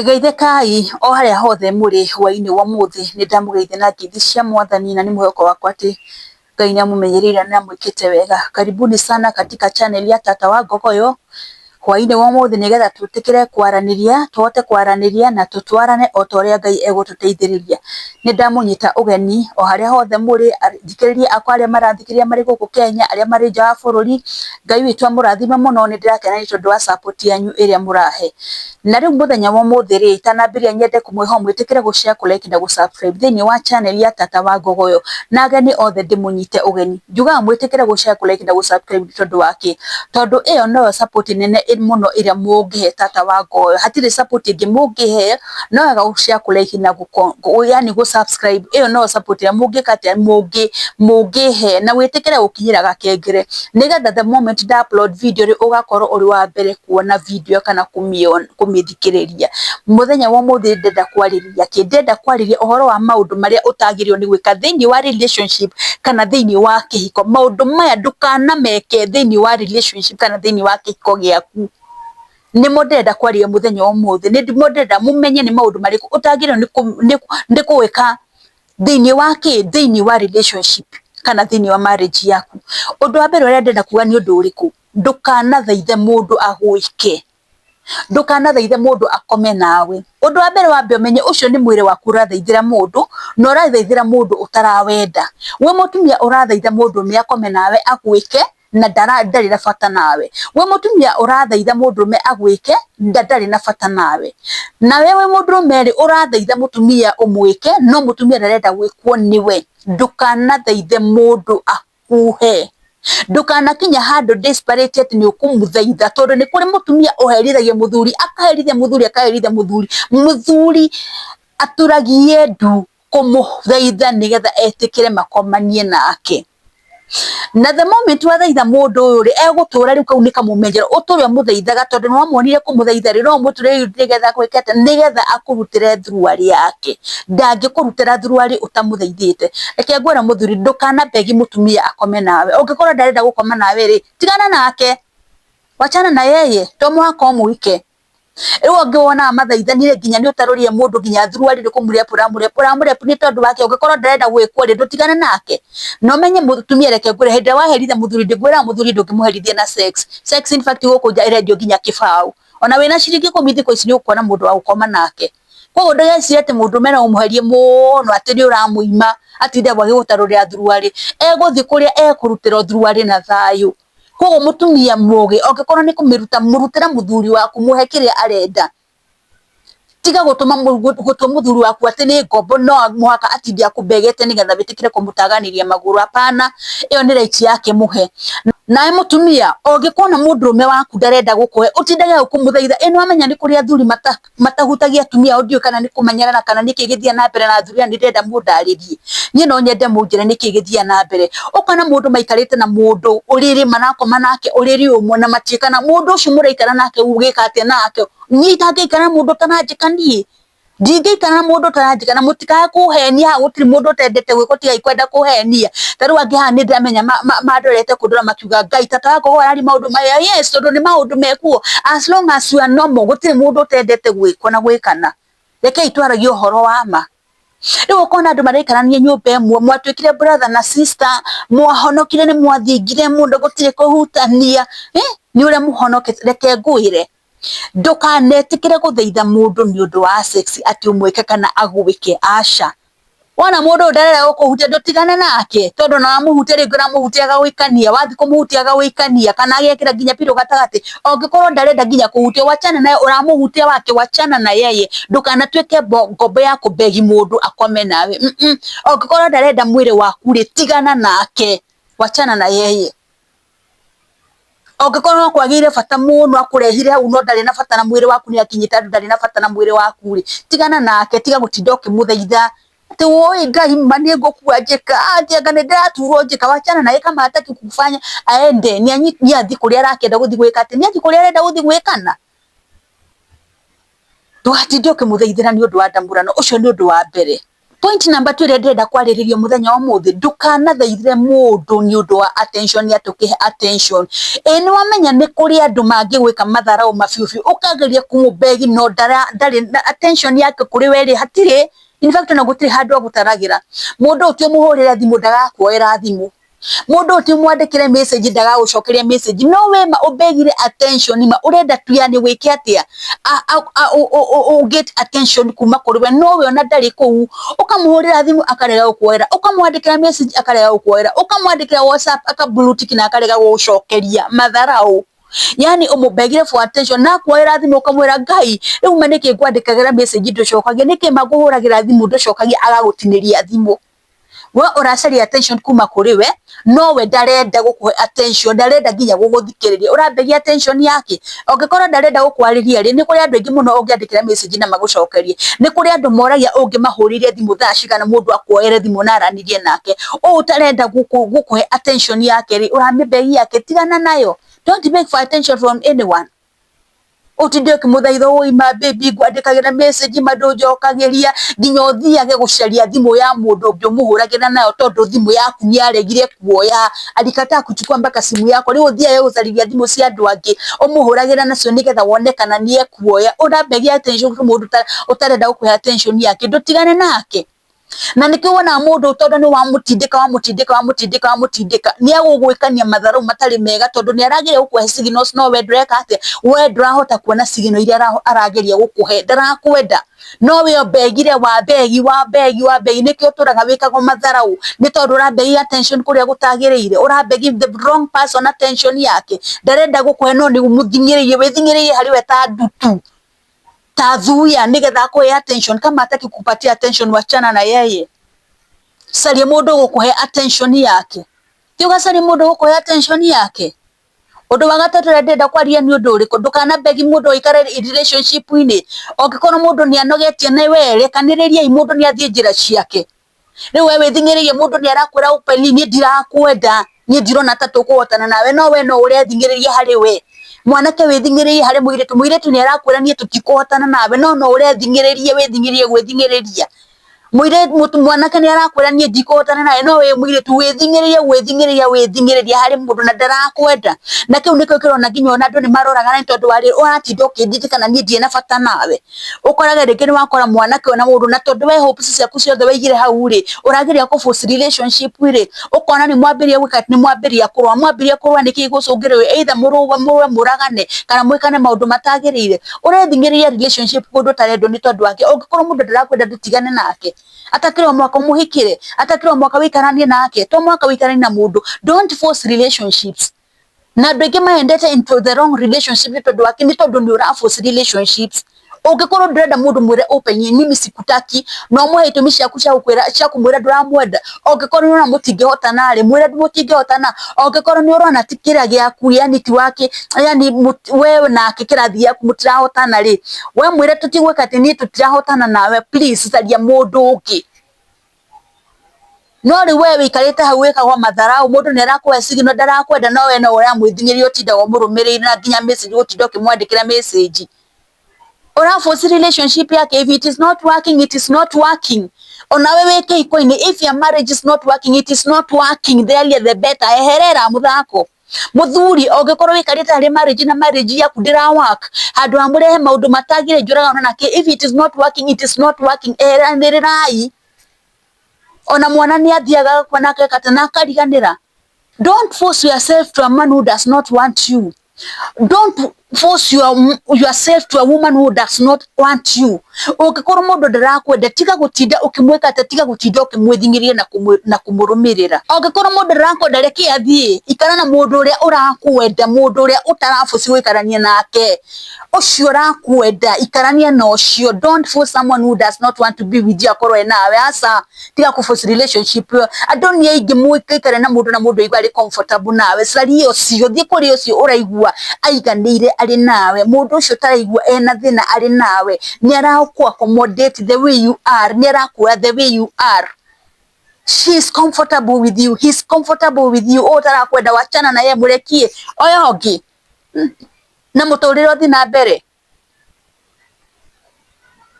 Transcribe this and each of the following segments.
Geithĩkai o harĩa hothe mũrĩ hwaĩ-inĩ wa ũmũthĩ, nĩ ndamugeithia na ngeithi cia Mwathani, na nĩ mwĩhoko wakwa atĩ Ngai nĩ amũmenyereire na amwĩkĩte wega. Karibuni sana katika channel ya Tata wa Ngogoyo hwaĩ-inĩ wa ũmũthĩ, nĩgetha twĩtĩkĩre kwaranĩria, tũhote kwaranĩria na tũtwarane o ta ũrĩa Ngai egũtũteithĩrĩria. Nĩ ndamũnyita ũgeni o harĩa hothe mũrĩ, thikĩrĩria akwa arĩa marathikĩrĩria marĩ gũkũ Kenya, arĩa marĩ nja wa bũrũri. Ngai witũ amũrathime mũno, nĩ ndĩrakena nĩ tondũ wa support yanyu ĩrĩa mũrahe. Na rĩu mũthenya wa ũmũthĩ rĩ, itanambĩrĩria nyende kũmwĩhoa mwĩtĩkĩre gũ-share, kũ-like na gũ-subscribe thĩinĩ wa channel ya Tata wa Ngogoyo. Na ageni othe ndĩmũnyite ũgeni, njugaga mwĩtĩkĩre gũ-share, kũ-like na gũ-subscribe tondũ wa kĩ? Tondũ ĩyo noyo support nene mũno ĩrĩa mũngĩhe Tata wa Ngogoyo. Hatirĩ support ĩngĩ mũngĩhe, no wega gũ-share, kũ-like na yani gũ-subscribe. Ĩyo noyo support ĩrĩa mũngĩka atĩa, mũngĩhe na wĩtĩkĩre gũkinyĩra gakengere, nĩgetha the moment nda upload video rĩ, ũgakorwo ũrĩ wa mbere kuona video kana kũmĩthikĩrĩria. Mũthenya wa ũmũthĩ ndĩrenda kwarĩrĩria kĩ? Ndĩrenda kwarĩrĩria ũhoro wa maũndũ marĩa ũtagĩrĩirwo nĩ gwĩka thĩinĩ wa relationship kana thĩinĩ wa kĩhiko. Maũndũ maya ndũkanameke thĩinĩ wa relationship kana thĩinĩ wa kĩhiko gĩaku. Nĩmo ndĩrenda kwarĩrĩria mũthenya wa ũmũthĩ. Nĩmo ndĩrenda mũmenye nĩ maũndũ marĩkũ ũtagĩrĩirwo nĩ gwĩka thĩinĩ wa kĩ? Thĩinĩ wa relationship kana thĩinĩ wa marriage yaku. Ũndũ wa mbere ũrĩa ndĩrenda kuuga nĩ ũndũ ũrĩkũ? Ndũkanathaithe mũndũ agwĩke, ndũkanathaithe mũndũ akome nawe. Ũndũ wa mbere wambe ũmenye ũcio nĩ mwĩrĩ waku ũrathaithĩra mũndũ, na ũrathaithĩra mũndũ ũtarawenda. We mũtumia ũrathaitha mũndũrũme akome nawe agwĩke, na ndarĩ na bata nawe. We mũtumia ũrathaitha mũndũrũme agwĩke, na ndarĩ na bata nawe. Na we mũndũrũme rĩ, ũrathaitha mũtumia ũmwĩke, no mũtumia ndarenda gwĩkwo nĩwe. Ndũkanathaithe mũndũ akuhe. Ndũkanakinya handũ desperate atĩ nĩ ũkũmũthaitha, tondũ nĩ kũrĩ mũtumia ũherithagia mũthuri, akaherithia mũthuri, akaherithia mũthuri. Mũthuri aturagie ndu kũmũthaitha nĩgetha etĩkĩre makomanie nake. Na the moment wathaitha mũndũ ũyũ rĩ, egũtũra rĩu kau nĩ kamũmenyero ũtũre ũmũthaithaga, tondũ nĩ wamuonire kũmũthaitha rĩ, no ũmũtũre nĩgetha gwĩka atĩa? Nĩgetha akũrutĩre thuruarĩ yake. Ndangĩkũrutĩra thuruarĩ ũtamũthaithĩte. Reke ngwĩre mũthuri, ndũkanabegi mũtumia akome nawe. Ũngĩkorwo ndarenda gũkoma nawe rĩ, tigana nake, wachana na yeye, to mũhaka ũmũike. Rĩu ũngĩwona mathaithanire nginya nĩ ũtarũrie mũndũ nginya thuruarĩ nĩ kũmũrep ũramũrep nĩ tondũ wake. Ũngĩkorwo ndarenda gwĩkwo rĩ, ndũtigane nake. Na ũmenye mũtumia, reke ngwĩre, hĩndĩ ĩrĩa waherithia mũthuri, ndĩkwĩraga mũthuri ndũngĩmũherithia na sex. Sex in fact gũkũ nja ĩrendio nginya kĩbaũ. Ona wĩna ciringi 10 thikũ ici nĩ ũkuona mũndũ wa gũkoma nake. Koguo ndũgecirie atĩ mũndũrũme no ũmũherie mũno atĩ nĩ ũramũima atinde agĩgũtarũrĩra thuruarĩ. Egũthiĩ kũrĩa ekũrutĩra thuruarĩ na thayũ. Koguo mũtumia mũũgĩ, ũngĩkorwo nĩ kũmĩruta, mũrutĩra mũthuri waku, mũhe kĩrĩa arenda. Tiga gũtũma mũthuri waku atĩ nĩ ngombo no mũhaka atinde akũmbegete nĩgetha wĩtĩkĩre kũmũtaganĩria magũrũ. Hapana, ĩyo nĩ right yake, mũhe. Nawe mũtumia, ũngĩkona mũndũrũme waku ndarenda gũkũhe, ũtindage kũmũthaitha. Ĩno wamenya nĩ kũrĩ athuri matahutagia atumia ao, ndiũĩ kana nĩ kũmenyerana kana nĩkĩ gĩthiĩ na mbere na athuri aya, nĩ ndĩrenda mũndarĩrie. Niĩ no nyende mũnjĩre nĩkĩ gĩthiĩ na mbere. Ũkona mũndũ maikarĩte na mũndũ ũrĩrĩ marakoma nake ũrĩrĩ ũmwe, na matiĩkana. Mũndũ ũcio mũraikara nake ũgĩka atĩa nake? Niĩ itangĩikara na mũndũ ũtananjĩka niĩ. Ndingĩikara na mũndũ ũtananjĩka, na mũtikae kũhenia haha, gũtirĩ mũndũ ũtendete gwĩkwo tiga kwenda kũhenia. Ta rĩu angĩ haha nĩ ndĩramenya mandorete kũndora makiuga Ngai, Tata wa Ngogoyo araria maũndũ maya. Yes, tondũ nĩ maũndũ mekuo. As long as you are normal, gũtirĩ mũndũ ũtendete gwĩkwo na gwĩkana. Rekei twaragie ũhoro wa ma. Rĩu ũkona andũ maraikarania nyũmba ĩmwe, mwatuĩkire brother na sister, mwahonokire, nĩ mwathingire mũndũ, gũtirĩ kũhutania. Nĩ ũrĩa mũhonokete. Reke ngwĩre, ndũkanetĩkĩre gũthaitha mũndũ nĩ ũndũ wa sex atĩ ũmwĩke kana agwĩke. Aca. Wona mũndũ ndarenda gũkũhutia, ndũtigane nake, tondũ na wamũhutia rĩngĩ ũramũhutia agagũikania. Wathiĩ kũmũhutia agagũikania, kana agekĩra nginya pillow gatagatĩ. Ũngĩkorwo ndarenda nginya kũhutio, wachana naye. Ũramũhutia wake, wachana na yeye. Ndũkanatuĩke ngombo ya kũbegi mũndũ akome nawe. Ũngĩkorwo ndarenda mwĩrĩ waku rĩ, tigana nake, wachana na yeye. Ũngĩkorwo no kwagĩire bata mũno akũrehire hau, no ndarĩ na bata na mwĩrĩ waku, nĩ akinyĩte andũ ndarĩ na bata na mwĩrĩ waku rĩ, tigana nake. Tiga gũtinda ũkĩmũthaitha atĩ woi Ngai ma nĩ ngũkua njĩka, anga nĩ ndĩraturwo njĩka. Wachana naye, kama hataki kufanya aende, nĩ athiĩ kũrĩa arakĩenda gũthiĩ gwĩka atĩ, nĩ athiĩ kũrĩa arenda gũthiĩ gwĩkana. Ndũgatinde ũkĩmũthaithĩra nĩ ũndũ wa ndamũrano. Ũcio nĩ ũndũ wa mbere. Point number 2 ĩrĩa ndĩrenda kwarĩrĩria mũthenya wa ũmũthĩ, ndũkanathaithĩre mũndũ nĩ ũndũ wa attention ya tũkĩhe attention. Nĩ wamenya nĩ kũrĩ andũ mangĩgwĩka matharau mabiũbiũ, ũkageria kũmũbegi no ndarĩ attention yake kũrĩ we hatirĩ. In fact ona gũtirĩ handũ agũtaragĩra. Mũndũ ũtio mũhũrĩre thimũ ndagakuoera thimũ. Mũndũ ũtio mwandĩkĩre message ndagagũcokeria message. No we ma ũbegire attention ma ũrenda tu yani wĩke atĩa get attention kuma kũrĩ we, no we ona ndarĩ kũu. Ũkamũhũrĩra thimũ akarega gũkuoera, ũkamwandĩkĩra message akarega gũkuoera, ũkamwandĩkĩra WhatsApp blue tick na akarega gũgũcokeria. Matharau. Yani ũmũbegire for attention na kuoera thimũ ũkamwĩra Ngai rĩu ma nĩkĩ ngwandĩkagĩra message ndũcokagia, nĩkĩ magũhũragĩra thimũ ndũcokagia, agagũtinĩria thimũ. We ũracaria attention kuma kũrĩ we, no we ndarenda gũkũhe attention, ndarenda nginya gũgũthikĩrĩria. Ũrabegia attention yake. Ũngĩkorwo ndarenda gũkwarĩria nĩ kũrĩ andũ aingĩ mũno ũngĩandĩkĩra message na magũcokerie. Nĩ kũrĩ andũ moragia ũngĩmahũrĩire thimũ thaa cigana mũndũ akuoere thimũ na aranirie nake. Ũtarenda gũkũhe attention yake rĩ, ũramĩbegi yake, tigana nayo. Don't beg for attention from anyone. Ũtinde ũkĩmũthaitha ũima baby ngwandĩkagĩra message ndũnjokagĩria, nginya ũthiage gũcaria thimũ ya mũndũ ũngĩ ũmũhũragĩra nayo tondũ thimũ yaku nĩaregire kuoya. Alikataa kuchukua mpaka simu yako. Rĩu ũthiage gũcarithia thimũ cia andũ angĩ ũmũhũragĩra nacio nĩgetha wone kana nĩekuoya. Ũrabegia attention mũndũ ũtarenda gũkũhe attention yake, ndũtigane nake. Na nĩkĩo wonaga mũndũ tondũ nĩ wamũtindĩka nĩagũgwĩkania matharau matarĩ mega tondũ nĩarageria gũkũhe signals no we ndũreka atĩa, we ndũrahota kuona signal iria arageria gũkũhe, ndarakwenda. No we obegire wabegi nĩkĩo ũtũraga wĩkagwo matharau nĩ tondũ ũrabegi attention kũrĩa gũtagĩrĩire, ũrabegi the wrong person attention yake. Ndarenda gũkũhe no nĩ mũthingĩrĩirie, wĩthingĩrĩirie harĩ we ta ndutu ta thuya nĩgetha akũhe attention. Kama hataki kukupatia attention wachana na yeye. Caria mũndũ gũkũhe attention yake. Ti ũgacaria mũndũ gũkũhe attention yake. Ũndũ wa gatatũ ũrĩa ndĩrenda kwaria nĩ ũndũ ũrĩkũ, ndũkanabegi mũndũ ũikare relationship-inĩ. Ũngĩkorwo mũndũ nĩanogetie na we rekanĩrĩriai, mũndũ nĩathiĩ njĩra ciake. Rĩu we wĩthingĩrĩirie mũndũ nĩarakwĩra openly niĩ ndirakwenda, niĩ ndirona ta tũkũhotana nawe, no we no ũrethingĩrĩria harĩ we. Mwanake wĩthingĩrĩirie harĩ mũirĩtu, mũirĩtu nĩarakwĩra niĩ tũtikũhotana nawe, no ũrethingĩrĩrie, wĩthingĩrĩrie gwĩthingĩrĩria. Mwanake nĩarakwĩra niĩ ndikũhotana nawe, no we mũirĩtu wĩthingĩrĩrie harĩ mũndũ na ndarakwenda. Na kĩu nĩkĩo kĩrona nginya ona andũ nĩmaroragana tondũ warĩ ũratinda ũkĩndindĩkana niĩ ndirĩ na bata nawe. Ũkoraga rĩngĩ nĩwakora mwanake ona mũndũ na tondũ we hopes ciaku ciothe waigire hau rĩ, ũrageria kũforce relationship rĩ, ũkona nĩmwambĩrĩria gwĩka atĩ nĩmwambĩrĩria kũrũa. Mwambĩrĩria kũrũa nĩkĩ gũcũngĩrĩrio either mũragane kana mwĩkane maũndũ matagĩrĩire. Ũrethingĩrĩria relationship kũndũ ũtarendwo nĩ tondũ wake. Ũngĩkorwo mũndũ ndarakwenda ndũtigane nake. Atakĩrwo mwaka mũhikĩre, atakĩrwo mwaka wĩikaranie nake, to mwaka wĩikaranie na mũndũ. Don't force relationships. Na andũ aingĩ maendete into the wrong relationship nĩ tondũ wake, nĩ tondũ nĩ ũraforce relationships. Ũngĩkorwo ndũrenda mũndũ mwĩre openly mimi sikutaki, no mũhe itũmi ciaku cia kũmwĩra ndũramwenda. Ũngĩkorwo nĩũrona mũtingĩhotana rĩ, mwĩre mũtingĩhotana. Ũngĩkorwo nĩũrona ti kĩrĩa gĩaku yani ti wake, yani we nake kĩrathi gĩaku mũtirahotana rĩ, we mwĩre tũtigwĩka atĩ niĩ tũtirahotana nawe, please caria mũndũ ũngĩ. No rĩu we wĩikarĩte hau wĩkagwo matharau, mũndũ nĩarakũhe signal ndarakwenda, no we no ũramwĩthingĩrĩria ũtindaga ũmũrũmĩrĩire na nginya message gũtinda ũkĩmwandĩkĩra message. Ũraforce relationship yake. If it is not working, it is not working. Ona we wĩke ikoini, if your marriage is not working, it is not working. The earlier the better. Eherera mũthako. Mũthuri ũngĩkorwo wĩikarĩte harĩ marriage na marriage yaku ndĩra work, handũ ha mũrehe maũndũ matagĩrĩire njũragano nake, if it is not working, it is not working. Eheranĩrĩrai. Ona mwana nĩathiaga kwana akeka na akariganĩra. Don't force yourself to a man who does not want you. Don't force yourself to a woman who does not want you. Ũngĩkorwo mũndũ ndarakwenda, tiga gũtinda ũkĩmwĩka atĩ, tiga gũtinda ũkĩmwĩthingĩrĩria na kũmũrũmĩrĩra. Ũngĩkorwo mũndũ ndarakwenda reke athiĩ, ikara na mũndũ ũrĩa ũrakwenda, mũndũ ũrĩa ũtaraforce gũikarania nake. Ũcio ũrakwenda, ikarania na ũcio. Don't force someone who does not want to be with you akorwo nawe. Aca, tiga kũforce relationship. Andũ nĩ aingĩ mũikare na mũndũ aigua arĩ comfortable nawe. Caria ũcio, thiĩ kũrĩ ũcio ũraigua aiganĩire arĩ nawe. Mũndũ ũcio ũtaraigua ena thĩna arĩ nawe. Nĩara accommodate the way you are, nĩarakuoya the way you are. She is comfortable with you, he is comfortable with you. Ũtarakwenda wachana na yeye, mũrekie oya ũngĩ na mũtũrĩre ũthiĩ na mbere.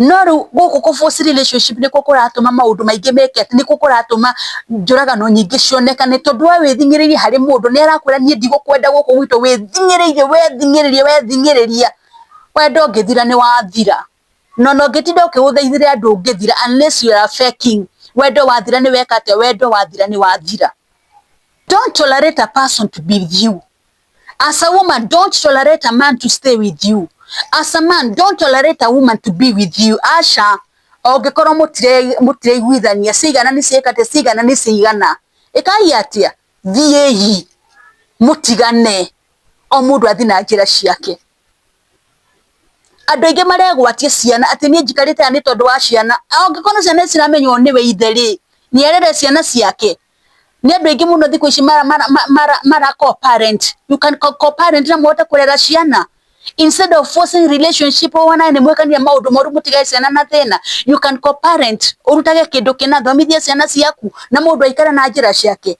no ru guku force relationship ni kukuratuma maundu maingi meke ni kukuratuma njuragano nyingi cionekane tondu we withingiririe hari mundu ni arakwira nie ndigukwenda guku gwitu withingiriria wendo ngithira ni wathira no ngitinda ukiuthaithire andu ngithira unless you are faking wendo wathira ni wekate wendo wathira ni wathira. Don't tolerate a person to be with you. As a woman, don't tolerate a man to stay with you. As a man, don't tolerate a woman to be with you. Asha, ogekoro mutire igwithania cigana ni ciekate cigana ni cigana. Ikai atia thiehi mutigane o mundu athi na njira ciake. Andu aingi maregwatie ciana ati ni njikarite ani tondu wa ciana. Ogekoro ciana ciramenywo niwe itheri ni erere ciana ciake. Ni andu aingi muno thiku ici mara co-parent. You can co-parent na mwote kurera ciana. Instead of forcing relationship wana ni mwekania maundu moru mutigai ciana na thina. You can co-parent. Urutage kindu kina thomithia ciana ciaku na mundu aikara na njira ciake.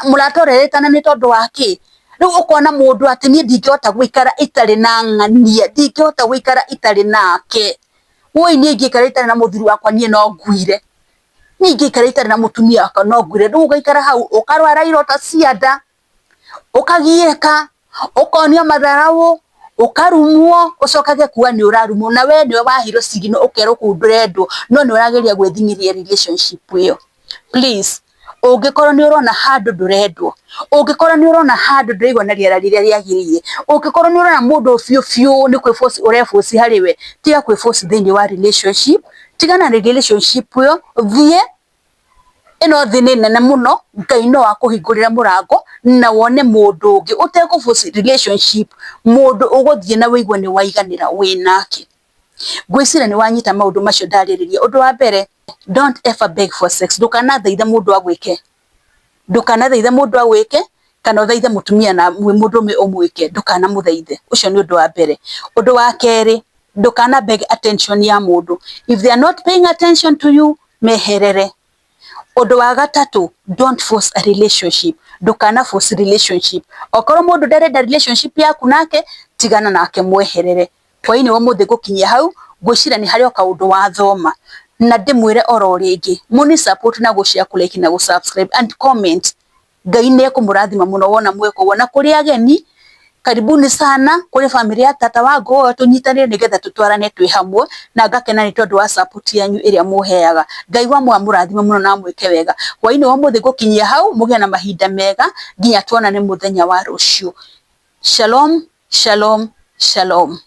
Muratoreretana ni tondu wake. Riu ukona mundu ati ni ndingihota gwikara itari na ng'ania, ndingihota gwikara itari nake. Woi ni ngikara itari na muthuri wakwa nie no nguire. Ni ngikara itari na mutumia wakwa no nguire. Riu ugaikara hau ukarwara irota cia nda. Ukagieka, ukonio matharau, ukarumwo, ucokage kuwa ni urarumwo na we niwe wahiro sigino ukero kundurendo no ni urageria gwethingiria relationship iyo. Please, ungikorwo ni urona handu ndurendwo, ungikorwo ni urona handu ndiraigwa na riera riria riagiriire, ungikorwo ni urona mundu fiu ni kwiforce ureforce hariwe, tiga kwiforce thini wa relationship, tigana na relationship iyo thie ino thini nene muno Ngai no akuhingurira murango na wone mundu ungi utekuforce relationship, mundu uguthie na wigwa ni waiganira winake. Gwicira ni wanyita maundu macio ndariririe. Undu wa mbere, don't ever beg for sex. Ndukana thaitha mundu agwike, ndukana thaitha mundu agwike kana thaitha mutumia na mundu me omwike, ndukana muthaithe. Ucio ni undu wa mbere. Undu wa keri, ndukana beg attention ya mundu. If they are not paying attention to you, meherere. Undu wa gatatu, don't force a relationship. Ndukana force relationship. Okorwo mundu ndarenda relationship yaku nake, tigana nake mweherere. Kwa ini wa muthi gukinyia hau, gwicira ni hario kaundu wa thoma. Na ndimwire oro ringi, muni support na gushare, kulike na gusubscribe and comment. Ngai ni ekumurathima muno wona mweko wona kuri ageni. Karibuni sana kuri family ya Tata wa Ngogoo, tunyitanire nigetha tutwarane twi hamwe na ngakena ni tondu wa support yanyu iria muheaga. Ngai wa murathima muno na mwike wega. Kwa ini wa muthi gukinyia hau, mugia na mahinda mega nginya tuonane muthenya wa rucio. Shalom, shalom, shalom.